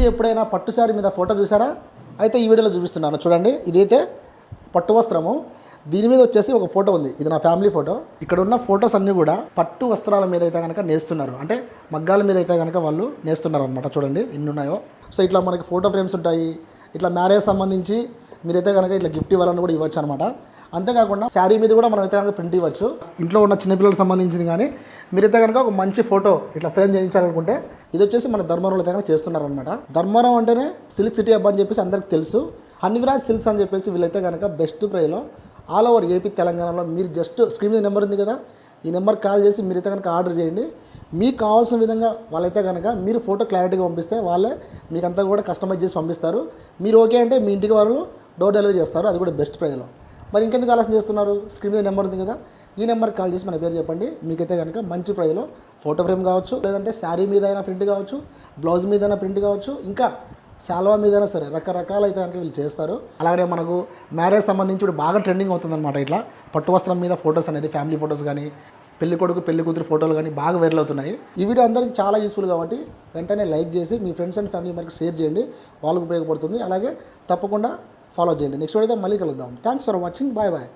మీరు ఎప్పుడైనా పట్టు శారీ మీద ఫోటో చూసారా? అయితే ఈ వీడియోలో చూపిస్తున్నాను చూడండి. ఇదైతే పట్టు వస్త్రము. దీని మీద వచ్చేసి ఒక ఫోటో ఉంది. ఇది నా ఫ్యామిలీ ఫోటో. ఇక్కడ ఉన్న ఫొటోస్ అన్నీ కూడా పట్టు వస్త్రాల మీద అయితే కనుక నేస్తున్నారు, అంటే మగ్గాల మీద అయితే కనుక వాళ్ళు నేస్తున్నారు అనమాట. చూడండి ఎన్ని ఉన్నాయో. సో ఇట్లా మనకి ఫోటో ఫ్రేమ్స్ ఉంటాయి. ఇట్లా మ్యారేజ్ సంబంధించి మీరైతే కనుక ఇట్లా గిఫ్ట్ ఇవ్వాలని కూడా ఇవ్వచ్చు అనమాట. అంతేకాకుండా శారీ మీద కూడా మనం అయితే కనుక ప్రింట్ ఇవ్వచ్చు. ఇంట్లో ఉన్న చిన్నపిల్లలకు సంబంధించింది కానీ మీరైతే కనుక ఒక మంచి ఫోటో ఇట్లా ఫ్రేమ్ చేయించాలనుకుంటే ఇది వచ్చేసి మన ధర్మవరంలో అయితే కనుక చేస్తున్నారనమాట. ధర్మవరం అంటేనే సిల్క్ సిటీ అబ్బా అని చెప్పేసి అందరికి తెలుసు. హనీరాజ్ సిల్క్స్ అని చెప్పేసి వీళ్ళైతే కనుక బెస్ట్ ప్రైస్లో ఆల్ ఓవర్ ఏపీ తెలంగాణలో మీరు జస్ట్ స్క్రీన్ మీద నెంబర్ ఉంది కదా, ఈ నెంబర్ కాల్ చేసి మీరైతే కనుక ఆర్డర్ చేయండి. మీకు కావాల్సిన విధంగా వాళ్ళైతే కనుక మీరు ఫోటో క్లారిటీగా పంపిస్తే వాళ్ళే మీకంతా కూడా కస్టమైజ్ చేసి పంపిస్తారు. మీరు ఓకే అంటే మీ ఇంటికి వాళ్ళు డోర్ డెలివరీ చేస్తారు, అది కూడా బెస్ట్ ప్రైస్లో. మరి ఇంకెందుకు ఆలోచన చేస్తున్నారు? స్క్రీన్ మీద నెంబర్ ఉంది కదా, ఈ నెంబర్కి కాల్ చేసి మన పేరు చెప్పండి. మీకైతే కనుక మంచి ప్రైస్లో ఫోటో ఫ్రేమ్ కావచ్చు, లేదంటే శారీ మీద అయినా ప్రింట్ కావచ్చు, బ్లౌజ్ మీద అయినా ప్రింట్ కావచ్చు, ఇంకా శాల్వా మీదైనా సరే రకరకాల అయితే కనుక వీళ్ళు చేస్తారు. అలాగే మనకు మ్యారేజ్ సంబంధించి ఇప్పుడు బాగా ట్రెండింగ్ అవుతుందన్నమాట. ఇట్లా పట్టు వస్త్రం మీద ఫొటోస్ అనేది ఫ్యామిలీ ఫొటోస్ కానీ పెళ్లి కొడుకు పెళ్లి కూతురు ఫోటోలు కానీ బాగా వైరల్ అవుతున్నాయి. ఈ వీడియో అందరికీ చాలా యూస్ఫుల్ కాబట్టి వెంటనే లైక్ చేసి మీ ఫ్రెండ్స్ అండ్ ఫ్యామిలీ మెంబర్కి షేర్ చేయండి, వాళ్ళకు ఉపయోగపడుతుంది. అలాగే తప్పకుండా ఫాలో చేయండి. నెక్స్ట్ వీడియోతో మళ్ళీ కలుద్దాం. Thanks for watching. Bye bye.